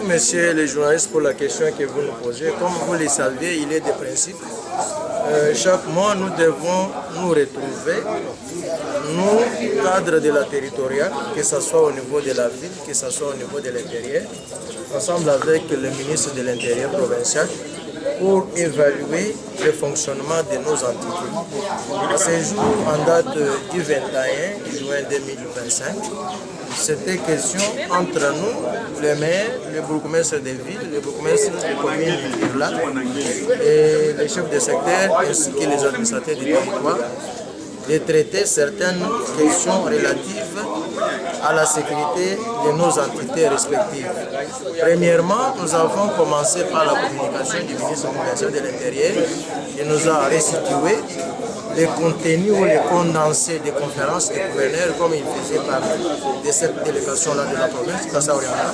messieurs les journalistes, pour la question que vous nous posez. Comme vous le savez, il est des principes. Chaque mois, nous devons nous retrouver, nous, cadres de la territoriale, que ce soit au niveau de la ville, que ce soit au niveau de l'intérieur, ensemble avec le ministre de l'Intérieur provincial, pour évaluer le fonctionnement de nos entités. À ce jour, en date du 21 juin 2025, c'était question entre nous, le maire, le bourgmestre des villes, le bourgmestre des communes et les chefs de secteur ainsi que les administrateurs du territoire de traiter certaines questions relatives à la sécurité de nos entités respectives. Premièrement, nous avons commencé par la communication du ministre de l'Intérieur qui nous a restitué les contenus ou les condensés des conférences des gouverneurs comme il faisait partie de cette délégation-là de la province, Kassa-Orientale.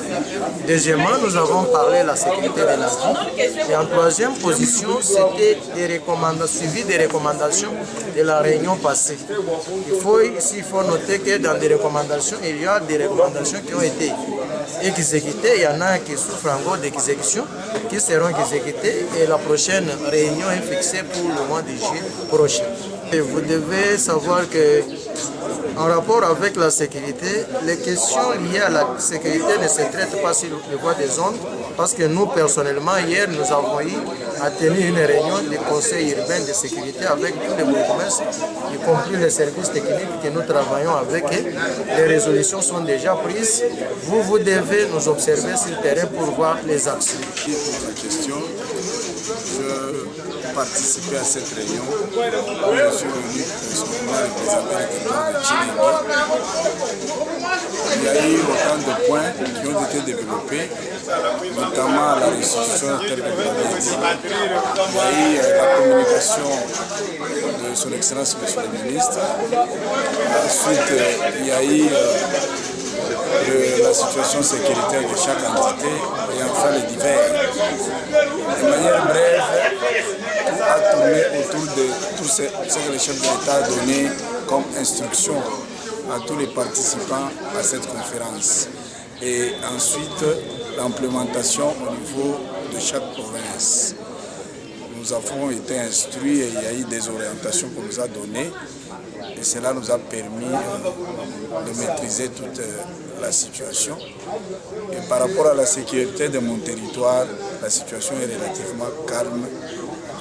Deuxièmement, nous avons parlé de la sécurité de la vie. Et en troisième position, c'était des recommandations, suivi des recommandations de la réunion passée. Il faut noter que dans des recommandations, il y a des recommandations qui ont été exécutées. Il y en a qui souffrent encore d'exécution, qui seront exécutées et la prochaine réunion est fixée pour le mois de juillet prochain. Et vous devez savoir que en rapport avec la sécurité, les questions liées à la sécurité ne se traitent pas sur les voies des ondes parce que nous, personnellement, hier, nous avons eu à tenir une réunion du conseil urbain de sécurité avec tous les bourgmestres, y compris les services techniques que nous travaillons avec. Les résolutions sont déjà prises. Vous devez nous observer sur le terrain pour voir les actions. Je participais à cette réunion où je suis venu personnellement représenter le territoire de Tchilingué. Il y a eu autant de points qui ont été développés, notamment la restitution telle que vous l'avez dit. Il y a eu la communication de son Excellence Monsieur le Ministre. Ensuite, il y a eu la situation sécuritaire de chaque entité et enfin les divers. De manière brève, tout a tourné autour de tout ce que le chef de l'État a donné comme instruction à tous les participants à cette conférence. Et ensuite, l'implémentation au niveau de chaque province. Nous avons été instruits et il y a eu des orientations qu'on nous a données. Et cela nous a permis de maîtriser toute la situation. Et par rapport à la sécurité de mon territoire, la situation est relativement calme,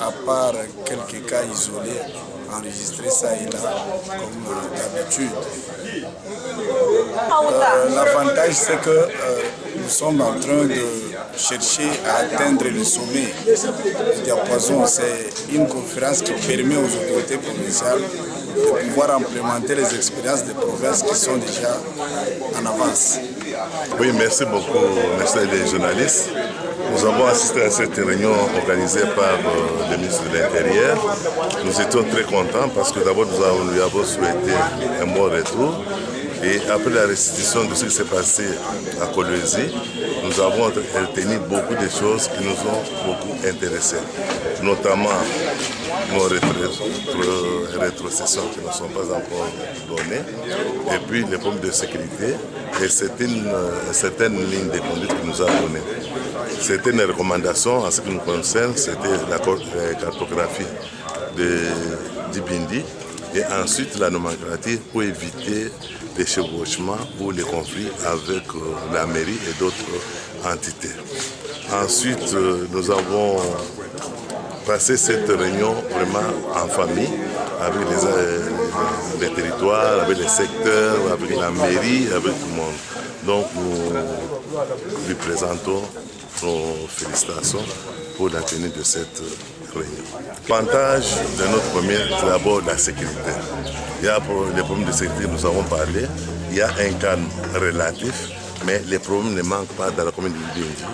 à part quelques cas isolés enregistrés ça et là, comme d'habitude. L'avantage, c'est que nous sommes en train de chercher à atteindre le sommet du diapason. C'est une conférence qui permet aux autorités provinciales de pouvoir implémenter les expériences des provinces qui sont déjà en avance. Oui, merci beaucoup, merci les journalistes. Nous avons assisté à cette réunion organisée par le ministre de l'Intérieur. Nous étions très contents parce que d'abord nous lui avons souhaité un bon retour. Et après la restitution de ce qui s'est passé à Kolwezi, nous avons retenu beaucoup de choses qui nous ont beaucoup intéressés, notamment nos rétrocessions qui ne sont pas encore données, et puis les problèmes de sécurité et certaines lignes de conduite qu'il nous a données. C'était une recommandation en ce qui nous concerne, c'était la cartographie du Bindi et ensuite la nomenclature pour éviter les chevauchements ou les conflits avec la mairie et d'autres entités. Ensuite, nous avons passé cette réunion vraiment en famille, avec les territoires, avec les secteurs, avec la mairie, avec tout le monde. Donc nous lui présentons nos félicitations pour la tenue de cette réunion. L'avantage de notre première, c'est d'abord la sécurité. Il y a les problèmes de sécurité, nous avons parlé, il y a un calme relatif, mais les problèmes ne manquent pas dans la commune de Bindi,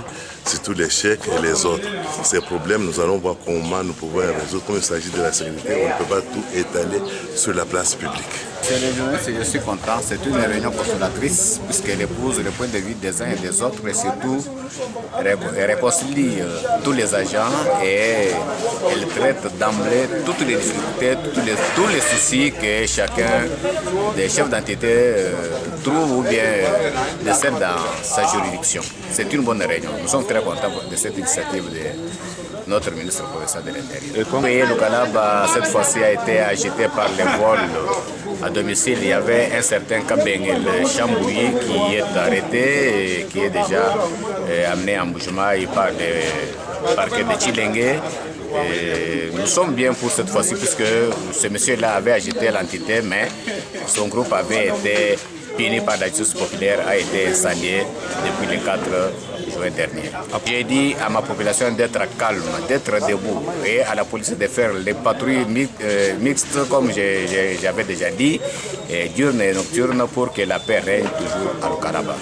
surtout les chèques et les autres. Ces problèmes, nous allons voir comment nous pouvons les résoudre. Comme il s'agit de la sécurité, on ne peut pas tout étaler sur la place publique. Monsieur le journaliste, je suis content. C'est une réunion consolatrice puisqu'elle épouse le point de vue des uns et des autres et surtout réconcilie tous les agents et elle traite d'emblée toutes les difficultés, tous les soucis que chacun des chefs d'entité trouve ou bien décèle dans sa juridiction. C'est une bonne réunion. Nous sommes très contents de cette initiative de notre ministre provincial de l'Intérieur. Le Kalaba, cette fois-ci, a été agité par les vols à domicile. Il y avait un certain Kabengel Chambouilly qui est arrêté et qui est déjà amené en Bujumaï par le parquet de Tchilenge. Et nous sommes bien pour cette fois-ci puisque ce monsieur-là avait agité l'entité, mais son groupe avait été puni par la justice populaire, a été incendié depuis le 4 juin dernier. J'ai dit à ma population d'être calme, d'être debout et à la police de faire les patrouilles mixtes comme j'avais déjà dit, diurnes et nocturnes pour que la paix règne toujours à l'Okaraba.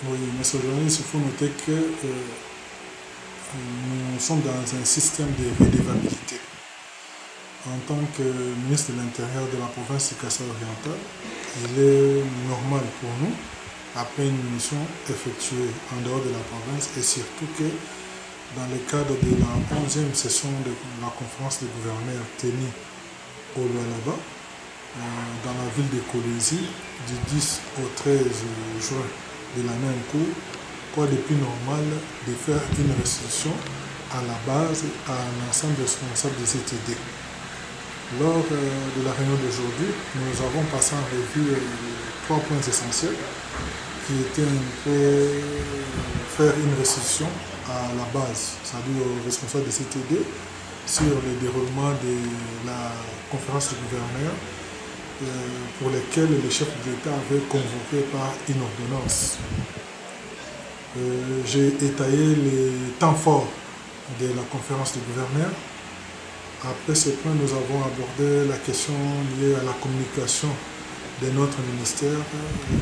Oui, monsieur le journaliste, il faut noter que nous sommes dans un système de redevabilité. En tant que ministre de l'Intérieur de la province du Kasaï-Oriental, il est normal pour nous, après une mission effectuée en dehors de la province, et surtout que dans le cadre de la 11e session de la conférence des gouverneurs tenue au Lualaba, dans la ville de Kolwezi, du 10 au 13 juin de l'année en cours, quoi de plus normal de faire une restitution à la base à un ensemble de responsables des CTD. Lors de la réunion d'aujourd'hui, nous avons passé en revue 3 points essentiels qui étaient un peu faire une restitution à la base, c'est-à-dire aux responsables des CTD, sur le déroulement de la conférence des gouverneurs pour lesquels le chef de l'État avait convoqué par une ordonnance. J'ai étayé les temps forts de la conférence des gouverneurs. Après ce point, nous avons abordé la question liée à la communication de notre ministère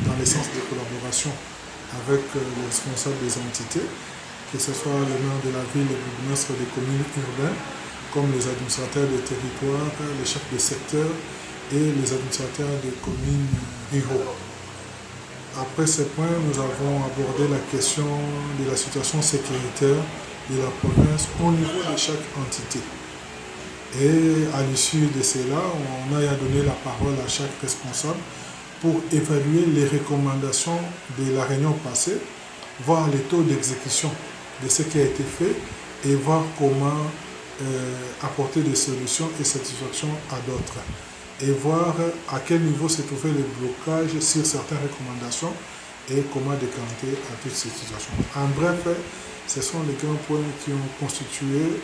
dans le sens de collaboration avec les responsables des entités, que ce soit le maire de la ville, les bourgmestres des communes urbaines, comme les administrateurs des territoires, les chefs de secteur et les administrateurs des communes ruraux. Après ce point, nous avons abordé la question de la situation sécuritaire de la province au niveau de chaque entité. Et à l'issue de cela, on a donné la parole à chaque responsable pour évaluer les recommandations de la réunion passée, voir les taux d'exécution de ce qui a été fait et voir comment apporter des solutions et satisfaction à d'autres. Et voir à quel niveau se trouvait le blocage sur certaines recommandations et comment décanter à toutes ces situations. En bref, ce sont les grands points qui ont constitué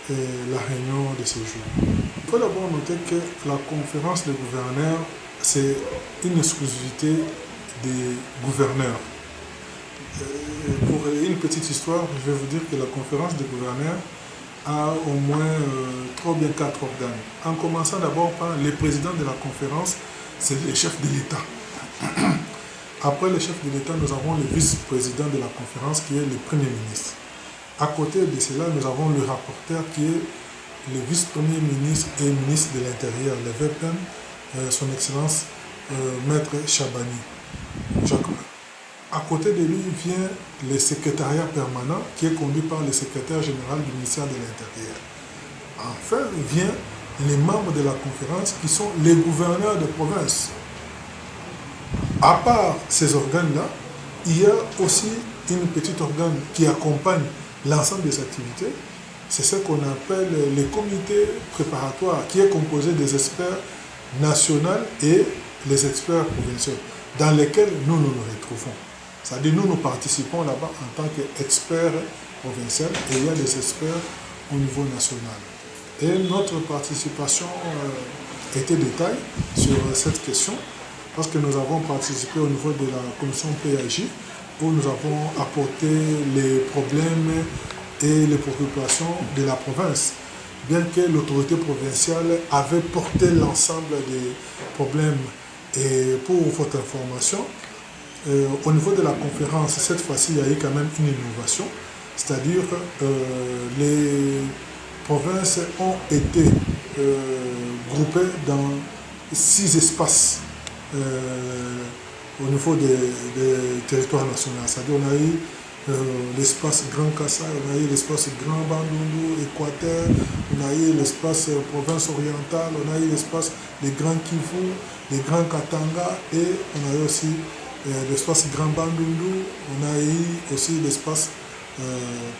la réunion de ce jour. Il faut d'abord noter que la conférence des gouverneurs, c'est une exclusivité des gouverneurs. Pour une petite histoire, je vais vous dire que la conférence des gouverneurs a au moins 3 ou bien 4 organes. En commençant d'abord par le président de la conférence, c'est le chef de l'État. Après le chef de l'État, nous avons le vice-président de la conférence qui est le Premier ministre. À côté de cela, nous avons le rapporteur qui est le vice-premier ministre et ministre de l'Intérieur, le VPN, son Excellence Maître Chabani. À côté de lui vient le secrétariat permanent qui est conduit par le secrétaire général du ministère de l'Intérieur. Enfin, vient les membres de la conférence qui sont les gouverneurs de province. À part ces organes-là, il y a aussi une petite organe qui accompagne l'ensemble des activités. C'est ce qu'on appelle les comités préparatoires, qui est composé des experts nationaux et les experts provinciaux, dans lesquels nous nous retrouvons. C'est-à-dire nous participons là-bas en tant qu'experts provinciaux et il y a des experts au niveau national. Et notre participation était détaillée sur cette question parce que nous avons participé au niveau de la commission PAJ où nous avons apporté les problèmes et les préoccupations de la province, bien que l'autorité provinciale avait porté l'ensemble des problèmes. Et pour votre information, au niveau de la conférence, cette fois-ci, il y a eu quand même une innovation, c'est-à-dire les provinces ont été groupées dans 6 espaces au niveau des territoires nationaux. C'est-à-dire on a eu l'espace Grand Kassai, on a eu l'espace Grand Bandundu, Équateur, on a eu l'espace Province orientale, on a eu l'espace des Grands Kivu, des Grands Katanga et on a eu aussi l'espace Grand Bandundu, on a eu aussi l'espace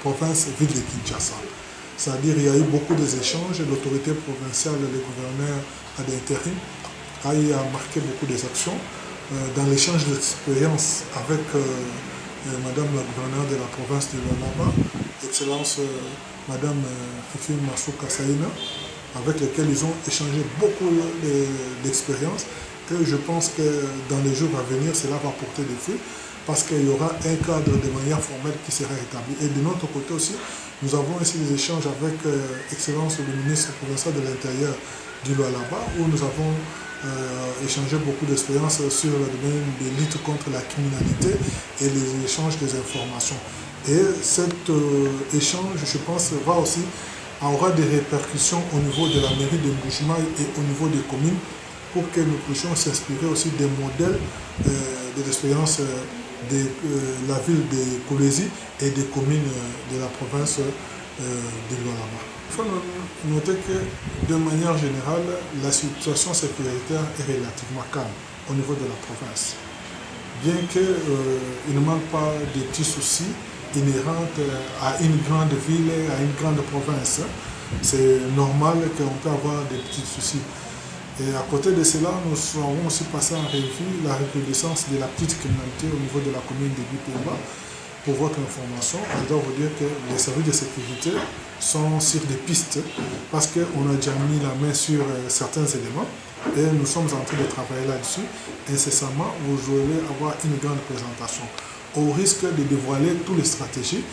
Province Ville de Kinshasa. C'est-à-dire il y a eu beaucoup d'échanges, l'autorité provinciale, le gouverneur à l'intérim a eu à marquer beaucoup des actions dans l'échange d'expériences avec Madame la gouverneure de la province de Lualaba, Excellence Madame Fifi Masuka Saïna, avec lesquels ils ont échangé beaucoup d'expériences. Et je pense que dans les jours à venir, cela va porter des fruits parce qu'il y aura un cadre de manière formelle qui sera établi. Et de notre côté aussi, nous avons aussi des échanges avec Excellence le ministre provincial de l'Intérieur du Lualaba, où nous avons échangé beaucoup d'expériences sur le domaine de lutte contre la criminalité et les échanges des informations. Et cet échange, je pense, aura des répercussions au niveau de la mairie de Mbujimayi et au niveau des communes pour que nous puissions s'inspirer aussi des modèles de l'expérience de la ville de Kolwezi et des communes de la province de Lualaba. Il faut noter que, de manière générale, la situation sécuritaire est relativement calme au niveau de la province. Bien qu'il ne manque pas de petits soucis inhérents à une grande ville, à une grande province, c'est normal qu'on peut avoir des petits soucis. Et à côté de cela, nous avons aussi passé en revue la recrudescence de la petite criminalité au niveau de la commune de Bipemba. Pour votre information, je dois vous dire que les services de sécurité sont sur des pistes parce qu'on a déjà mis la main sur certains éléments et nous sommes en train de travailler là-dessus. Incessamment, vous allez avoir une grande présentation au risque de dévoiler toutes les stratégies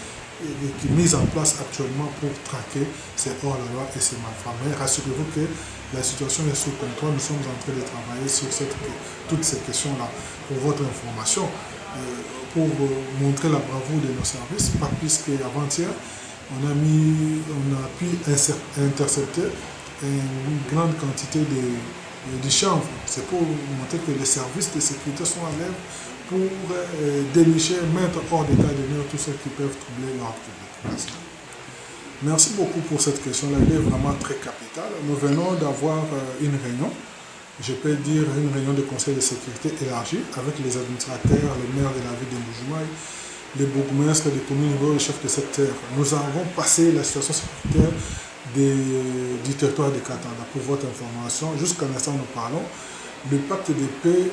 mises en place actuellement pour traquer ces hors-la-loi et ces malfrats. Mais rassurez-vous que la situation est sous contrôle. Nous sommes en train de travailler sur toutes ces questions-là. Pour votre information, pour montrer la bravoure de nos services, pas plus qu'avant-hier, on a pu intercepter une grande quantité de chanvre. C'est pour montrer que les services de sécurité sont à l'œuvre pour dénicher, mettre hors d'état de nuire tous ceux qui peuvent troubler l'ordre public. Merci beaucoup pour cette question-là, elle est vraiment très capitale. Nous venons d'avoir une réunion, je peux dire une réunion de conseil de sécurité élargie avec les administrateurs, le maire de la ville de Mbujimayi, les bourgmestres des communes et les chefs de secteur. Nous avons passé la situation sécuritaire du territoire de Katanga. Pour votre information, jusqu'à l'instant où nous parlons, le pacte de paix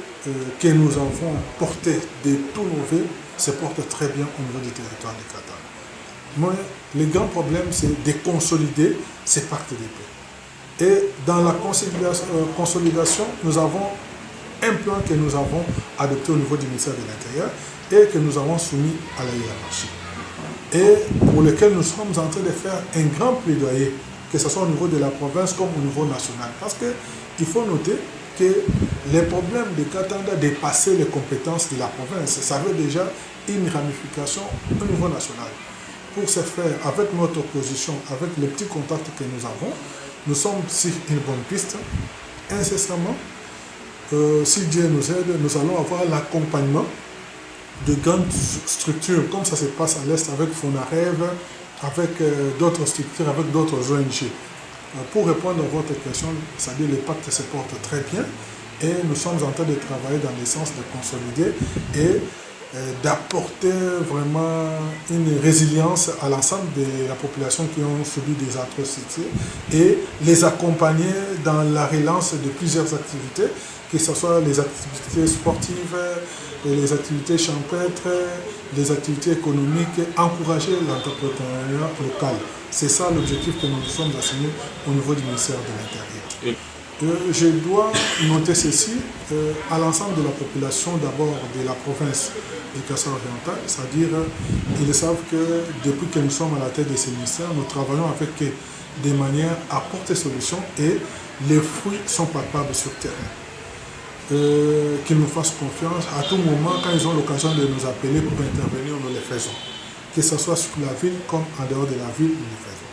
que nous avons porté de tous nos vœux se porte très bien au niveau du territoire de Katanga. Mais le grand problème, c'est de consolider ces pactes de paix. Et dans la consolidation, nous avons un plan que nous avons adopté au niveau du ministère de l'Intérieur et que nous avons soumis à la hiérarchie. Et pour lequel nous sommes en train de faire un grand plaidoyer, que ce soit au niveau de la province comme au niveau national. Parce qu'il faut noter que les problèmes de Katanga dépassaient les compétences de la province. Ça avait déjà une ramification au niveau national. Pour ce faire, avec notre opposition, avec les petits contacts que nous avons, nous sommes sur une bonne piste. Incessamment, si Dieu nous aide, nous allons avoir l'accompagnement de grandes structures, comme ça se passe à l'Est avec Fonarev, avec d'autres structures, avec d'autres ONG. Pour répondre à votre question, c'est-à-dire les pactes se portent très bien et nous sommes en train de travailler dans le sens de consolider et d'apporter vraiment une résilience à l'ensemble de la population qui ont subi des atrocités et les accompagner dans la relance de plusieurs activités, que ce soit les activités sportives, les activités champêtres, les activités économiques, encourager l'entrepreneuriat local. C'est ça l'objectif que nous nous sommes assignés au niveau du ministère de l'Intérieur. Je dois noter ceci à l'ensemble de la population d'abord de la province du Kassai oriental, c'est-à-dire ils savent que depuis que nous sommes à la tête de ces ministères, nous travaillons avec eux de manière à apporter solutions et les fruits sont palpables sur le terrain. Qu'ils nous fassent confiance à tout moment, quand ils ont l'occasion de nous appeler pour intervenir, nous les faisons. Que ce soit sur la ville comme en dehors de la ville, nous les faisons.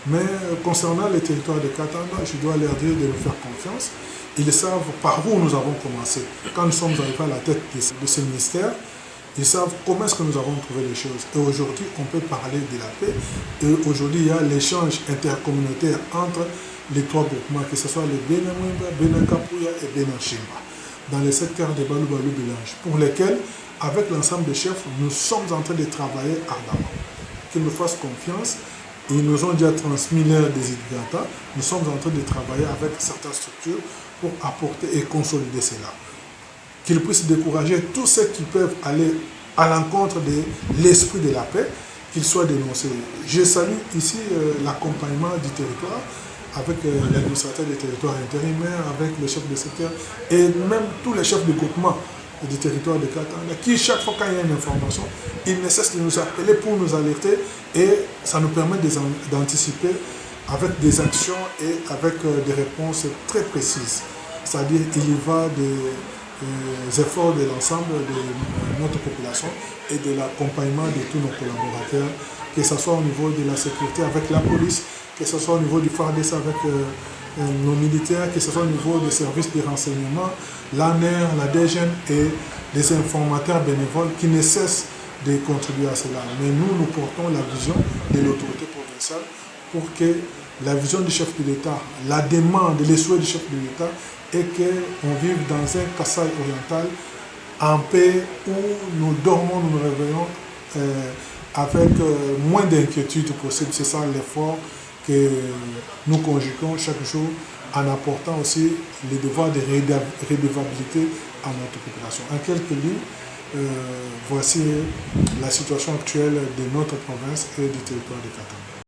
Mais concernant les territoires de Katanga, je dois leur dire de nous faire confiance. Ils savent par où nous avons commencé. Quand nous sommes arrivés à la tête de ce ministère, ils savent comment est-ce que nous avons trouvé les choses. Et aujourd'hui, on peut parler de la paix. Et aujourd'hui, il y a l'échange intercommunautaire entre les trois groupements, que ce soit les Benamwimba, Benakapouya et Benanchimba, dans les secteurs de Balou-Balou-Bilange, pour lesquels, avec l'ensemble des chefs, nous sommes en train de travailler ardemment. Qu'ils nous fassent confiance. Ils nous ont déjà transmis leur désignata. Nous sommes en train de travailler avec certaines structures pour apporter et consolider cela. Qu'ils puissent décourager tous ceux qui peuvent aller à l'encontre de l'esprit de la paix, qu'ils soient dénoncés. Je salue ici l'accompagnement du territoire avec l'administrateur des territoires intérimaires, avec le chef de secteur et même tous les chefs de groupement du territoire de Katanga, qui chaque fois qu'il y a une information, ils ne cessent de nous appeler pour nous alerter et ça nous permet d'anticiper avec des actions et avec des réponses très précises. C'est-à-dire qu'il y va des efforts de l'ensemble de notre population et de l'accompagnement de tous nos collaborateurs, que ce soit au niveau de la sécurité avec la police, que ce soit au niveau du FARDES avec nos militaires, que ce soit au niveau des services de renseignement, l'ANER, la DGN et des informateurs bénévoles qui ne cessent de contribuer à cela. Mais nous portons la vision de l'autorité provinciale pour que la vision du chef de l'État, la demande, les souhaits du chef de l'État est qu'on vive dans un Kasaï oriental en paix où nous dormons, nous nous réveillons avec moins d'inquiétude possible. C'est ça l'effort que nous conjuguons chaque jour en apportant aussi les devoirs de redevabilité à notre population. En quelques lignes, voici la situation actuelle de notre province et du territoire de Katanga.